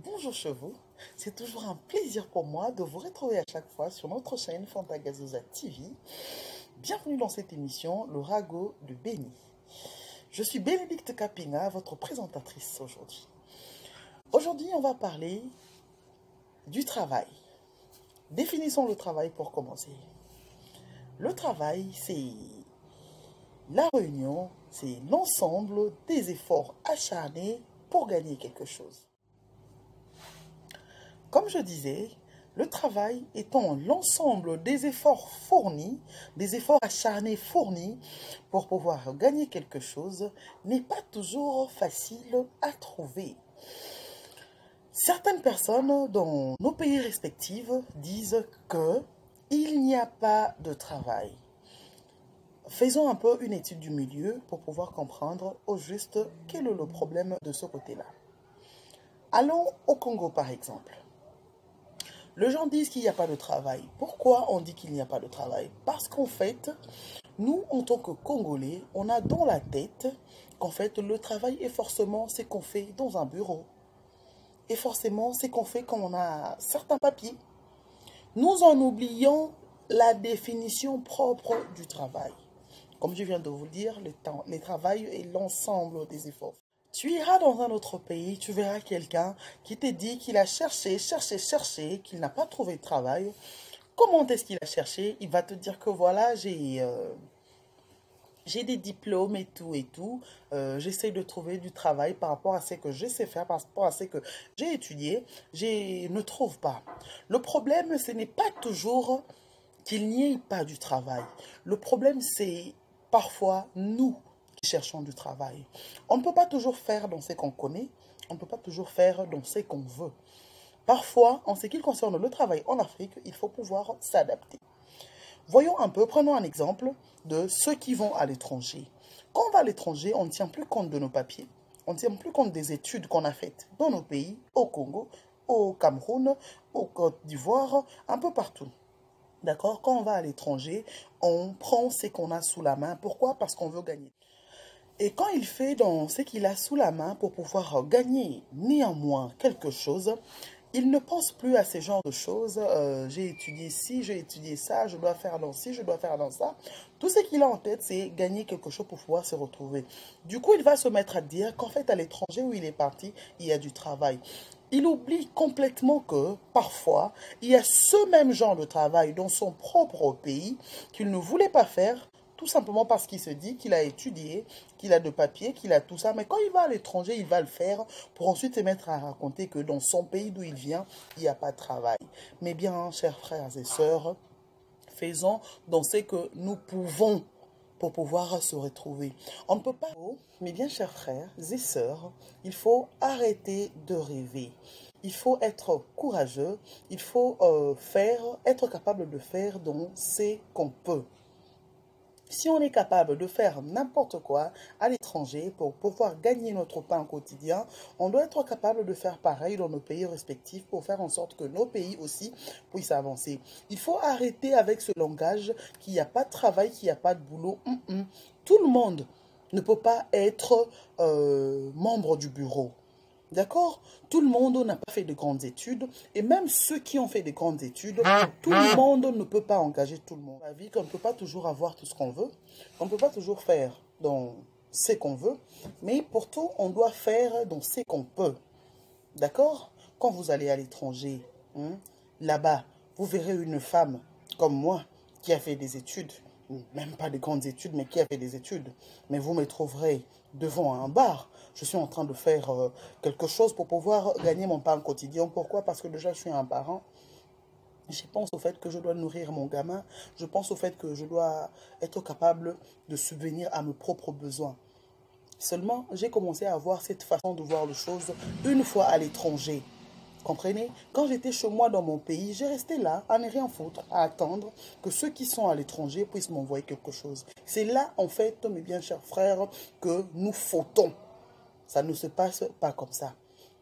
Bonjour chevaux, c'est toujours un plaisir pour moi de vous retrouver à chaque fois sur notre chaîne Fantagazosa TV. Bienvenue dans cette émission, le ragot de Béni. Je suis Bénédicte Kapinga, votre présentatrice aujourd'hui. Aujourd'hui, on va parler du travail. Définissons le travail pour commencer. Le travail, c'est la réunion, c'est l'ensemble des efforts acharnés pour gagner quelque chose. Comme je disais, le travail étant l'ensemble des efforts fournis, des efforts acharnés fournis pour pouvoir gagner quelque chose, n'est pas toujours facile à trouver. Certaines personnes dans nos pays respectifs disent qu'il n'y a pas de travail. Faisons un peu une étude du milieu pour pouvoir comprendre au juste quel est le problème de ce côté-là. Allons au Congo par exemple. Les gens disent qu'il n'y a pas de travail. Pourquoi on dit qu'il n'y a pas de travail? Parce qu'en fait, nous, en tant que Congolais, on a dans la tête qu'en fait, le travail est forcément ce qu'on fait dans un bureau. Et forcément, c'est qu'on fait quand on a certains papiers. Nous en oublions la définition propre du travail. Comme je viens de vous le dire, le travail est l'ensemble des efforts. Tu iras dans un autre pays, tu verras quelqu'un qui te dit qu'il a cherché, qu'il n'a pas trouvé de travail. Comment est-ce qu'il a cherché? Il va te dire que voilà, j'ai des diplômes et tout. J'essaie de trouver du travail par rapport à ce que je sais faire, par rapport à ce que j'ai étudié. Je ne trouve pas. Le problème, ce n'est pas toujours qu'il n'y ait pas du travail. Le problème, c'est parfois nous qui cherchons du travail. On ne peut pas toujours faire dans ce qu'on connaît. On ne peut pas toujours faire dans ce qu'on veut. Parfois, en ce qui concerne le travail en Afrique, il faut pouvoir s'adapter. Voyons un peu, prenons un exemple de ceux qui vont à l'étranger. Quand on va à l'étranger, on ne tient plus compte de nos papiers. On ne tient plus compte des études qu'on a faites dans nos pays, au Congo, au Cameroun, au Côte d'Ivoire, un peu partout. D'accord? Quand on va à l'étranger, on prend ce qu'on a sous la main. Pourquoi? Parce qu'on veut gagner. Et quand il fait dans ce qu'il a sous la main pour pouvoir gagner néanmoins quelque chose, il ne pense plus à ce genre de choses. J'ai étudié ci, j'ai étudié ça, je dois faire dans ci, je dois faire dans ça. Tout ce qu'il a en tête, c'est gagner quelque chose pour pouvoir se retrouver. Du coup, il va se mettre à dire qu'en fait, à l'étranger où il est parti, il y a du travail. Il oublie complètement que parfois, il y a ce même genre de travail dans son propre pays qu'il ne voulait pas faire, tout simplement parce qu'il se dit qu'il a étudié, qu'il a de papiers, qu'il a tout ça. Mais quand il va à l'étranger, il va le faire pour ensuite se mettre à raconter que dans son pays d'où il vient, il n'y a pas de travail. Mais bien, chers frères et sœurs, faisons dans ce que nous pouvons pour pouvoir se retrouver. On ne peut pas... Mais bien, chers frères et sœurs, il faut arrêter de rêver. Il faut être courageux. Il faut être capable de faire dans ce qu'on peut. Si on est capable de faire n'importe quoi à l'étranger pour pouvoir gagner notre pain quotidien, on doit être capable de faire pareil dans nos pays respectifs pour faire en sorte que nos pays aussi puissent avancer. Il faut arrêter avec ce langage qu'il n'y a pas de travail, qu'il n'y a pas de boulot. Tout le monde ne peut pas être membre du bureau. D'accord? Tout le monde n'a pas fait de grandes études. Et même ceux qui ont fait de grandes études, tout le monde ne peut pas engager tout le monde. La vie, qu'on ne peut pas toujours avoir tout ce qu'on veut. On ne peut pas toujours faire dans ce qu'on veut. Mais pourtant, on doit faire dans ce qu'on peut. D'accord? Quand vous allez à l'étranger, là-bas, vous verrez une femme comme moi qui a fait des études. Même pas de grandes études, mais qui a fait des études. Mais vous me trouverez devant un bar. Je suis en train de faire quelque chose pour pouvoir gagner mon pain quotidien. Pourquoi? Parce que déjà, je suis un parent. Je pense au fait que je dois nourrir mon gamin. Je pense au fait que je dois être capable de subvenir à mes propres besoins. Seulement, j'ai commencé à avoir cette façon de voir les choses une fois à l'étranger. Comprenez? Quand j'étais chez moi dans mon pays, j'ai resté là, à ne rien foutre, à attendre que ceux qui sont à l'étranger puissent m'envoyer quelque chose. C'est là, en fait, mes bien chers frères, que nous fautons. Ça ne se passe pas comme ça.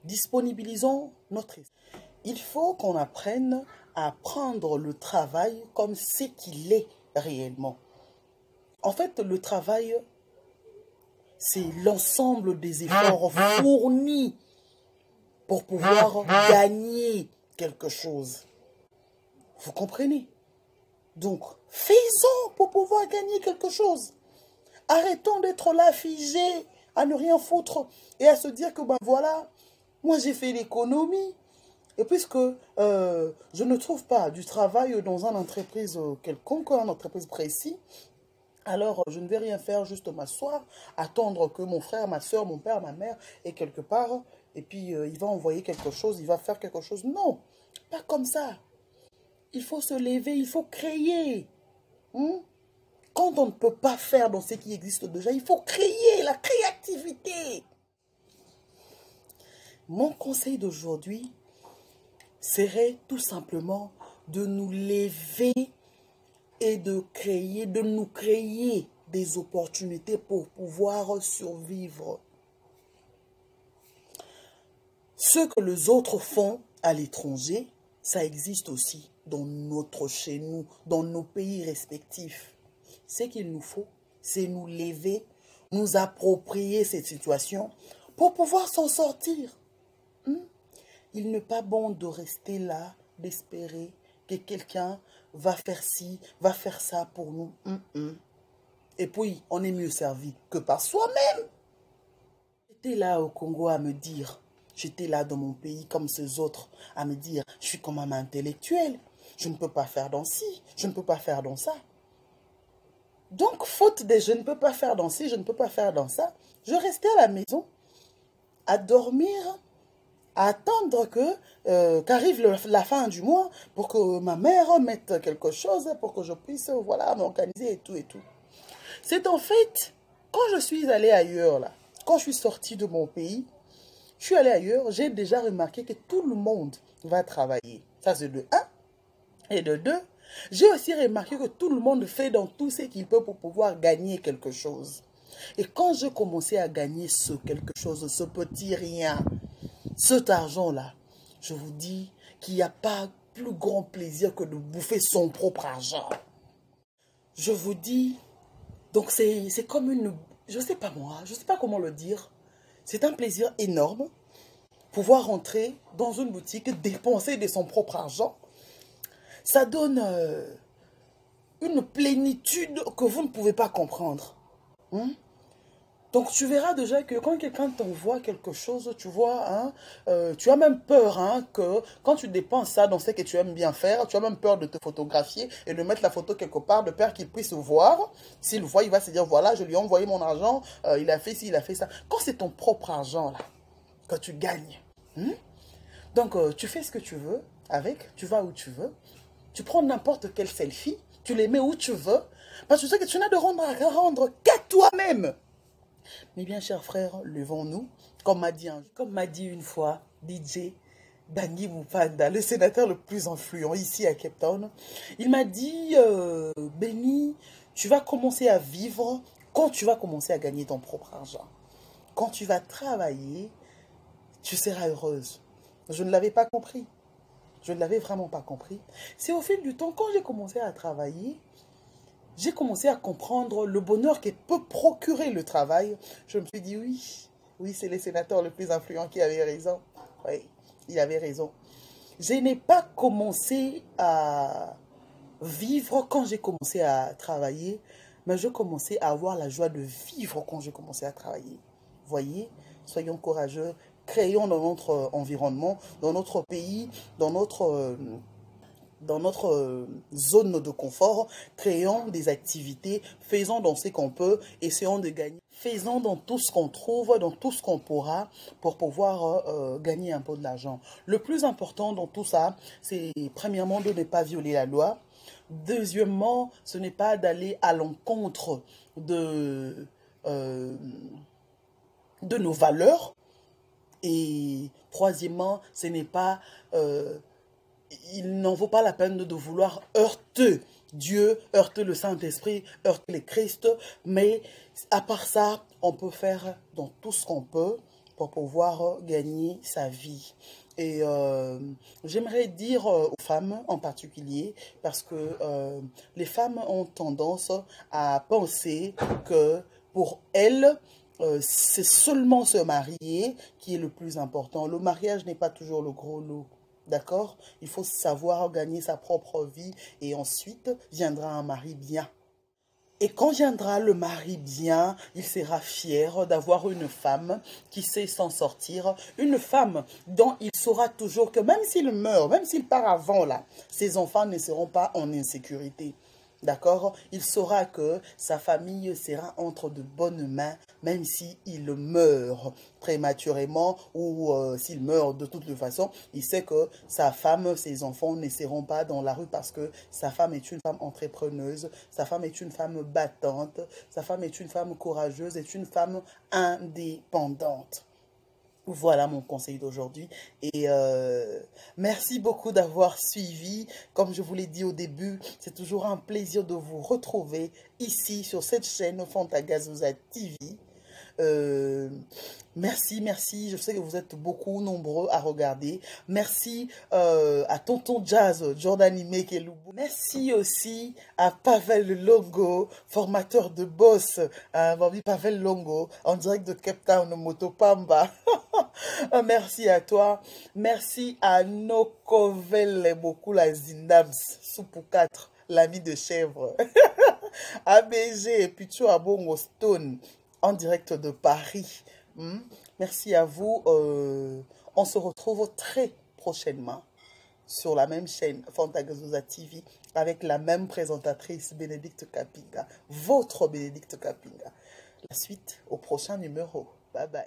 Disponibilisons notre esprit. Il faut qu'on apprenne à prendre le travail comme ce qu'il est réellement. En fait, le travail, c'est l'ensemble des efforts fournis pour pouvoir gagner quelque chose. Vous comprenez? Donc, faisons pour pouvoir gagner quelque chose. Arrêtons d'être là figés, à ne rien foutre et à se dire que ben voilà, moi j'ai fait l'économie. Et puisque je ne trouve pas du travail dans une entreprise quelconque, une entreprise précise, alors je ne vais rien faire, juste m'asseoir, attendre que mon frère, ma soeur, mon père, ma mère est quelque part, et puis il va envoyer quelque chose, il va faire quelque chose. Non, pas comme ça. Il faut se lever, il faut créer. Hein? Quand on ne peut pas faire dans ce qui existe déjà, il faut créer, la créativité. Mon conseil d'aujourd'hui serait tout simplement de nous lever et de nous créer des opportunités pour pouvoir survivre. Ce que les autres font à l'étranger, ça existe aussi chez nous, dans nos pays respectifs. Ce qu'il nous faut, c'est nous lever, nous approprier cette situation pour pouvoir s'en sortir. Il n'est pas bon de rester là, d'espérer que quelqu'un va faire ci, va faire ça pour nous. Et puis, on est mieux servi que par soi-même. J'étais là au Congo à me dire, j'étais là dans mon pays comme ces autres, à me dire, je suis quand même intellectuel, je ne peux pas faire dans ci, je ne peux pas faire dans ça. Donc, faute de je ne peux pas faire dans ci, je ne peux pas faire dans ça, je restais à la maison, à dormir, à attendre qu'arrive la fin du mois pour que ma mère mette quelque chose, pour que je puisse, voilà, m'organiser et tout et tout. C'est en fait, quand je suis allée ailleurs, là, quand je suis sortie de mon pays, je suis allée ailleurs, j'ai déjà remarqué que tout le monde va travailler. Ça, c'est de un. Et de deux, j'ai aussi remarqué que tout le monde fait dans tout ce qu'il peut pour pouvoir gagner quelque chose. Et quand je commençais à gagner ce quelque chose, ce petit rien, cet argent-là, je vous dis qu'il n'y a pas plus grand plaisir que de bouffer son propre argent. Je vous dis, donc c'est comme une, je ne sais pas moi, je ne sais pas comment le dire. C'est un plaisir énorme, pouvoir rentrer dans une boutique, dépenser de son propre argent. Ça donne une plénitude que vous ne pouvez pas comprendre. Donc tu verras déjà que quand quelqu'un t'envoie quelque chose, tu vois, tu as même peur que quand tu dépenses ça dans ce que tu aimes bien faire, tu as même peur de te photographier et de mettre la photo quelque part, de peur qu'il puisse voir. S'il voit, il va se dire, voilà, je lui ai envoyé mon argent, il a fait ci, il a fait ça. Quand c'est ton propre argent, là, que tu gagnes, donc tu fais ce que tu veux avec, tu vas où tu veux, tu prends n'importe quel selfie, tu les mets où tu veux, parce que tu sais que tu n'as de rendre qu'à toi-même. Mes bien chers frères, levons-nous, comme m'a dit une fois DJ Danny Mupanda, le sénateur le plus influent ici à Cape Town. Il m'a dit, Béni, tu vas commencer à vivre quand tu vas commencer à gagner ton propre argent. Quand tu vas travailler, tu seras heureuse. Je ne l'avais pas compris. Je ne l'avais vraiment pas compris. C'est au fil du temps, quand j'ai commencé à travailler, j'ai commencé à comprendre le bonheur que peut procurer le travail. Je me suis dit, oui, c'est le sénateur le plus influent qui avait raison. Oui, il avait raison. Je n'ai pas commencé à vivre quand j'ai commencé à travailler, mais je commençais à avoir la joie de vivre quand j'ai commencé à travailler. Voyez, soyons courageux, créons dans notre environnement, dans notre pays, dans notre zone de confort, créons des activités, faisons dans ce qu'on peut, essayons de gagner. Faisons dans tout ce qu'on trouve, dans tout ce qu'on pourra, pour pouvoir gagner un peu de l'argent. Le plus important dans tout ça, c'est premièrement de ne pas violer la loi. Deuxièmement, ce n'est pas d'aller à l'encontre de nos valeurs. Et troisièmement, ce n'est pas... il n'en vaut pas la peine de vouloir heurter Dieu, heurter le Saint-Esprit, heurter le Christ. Mais à part ça, on peut faire dans tout ce qu'on peut pour pouvoir gagner sa vie. Et j'aimerais dire aux femmes en particulier, parce que les femmes ont tendance à penser que pour elles, c'est seulement se marier qui est le plus important. Le mariage n'est pas toujours le gros lot. D'accord? Il faut savoir gagner sa propre vie et ensuite viendra un mari bien. Et quand viendra le mari bien, il sera fier d'avoir une femme qui sait s'en sortir, une femme dont il saura toujours que même s'il meurt, même s'il part avant là, ses enfants ne seront pas en insécurité. D'accord? Il saura que sa famille sera entre de bonnes mains, même s'il meurt prématurément ou s'il meurt de toute façon. Il sait que sa femme, ses enfants ne seront pas dans la rue parce que sa femme est une femme entrepreneuse, sa femme est une femme battante, sa femme est une femme courageuse, est une femme indépendante. Voilà mon conseil d'aujourd'hui et merci beaucoup d'avoir suivi. Comme je vous l'ai dit au début, c'est toujours un plaisir de vous retrouver ici sur cette chaîne Fantagazusa TV. Euh, merci. Je sais que vous êtes beaucoup nombreux à regarder. Merci à Tonton Jazz, Jordan Imekelubu. Merci aussi à Pavel Longo, formateur de boss. Pavel Longo, en direct de Cape Town, Motopamba. Merci à toi. Merci à Nokovel Bokula Zindams, Soupou 4, l'ami de chèvre. ABG et Pichu Abongo Stone, en direct de Paris. Merci à vous. On se retrouve très prochainement sur la même chaîne Fantagazusa TV avec la même présentatrice Bénédicte Kapinga, votre Bénédicte Kapinga. La suite au prochain numéro. Bye bye.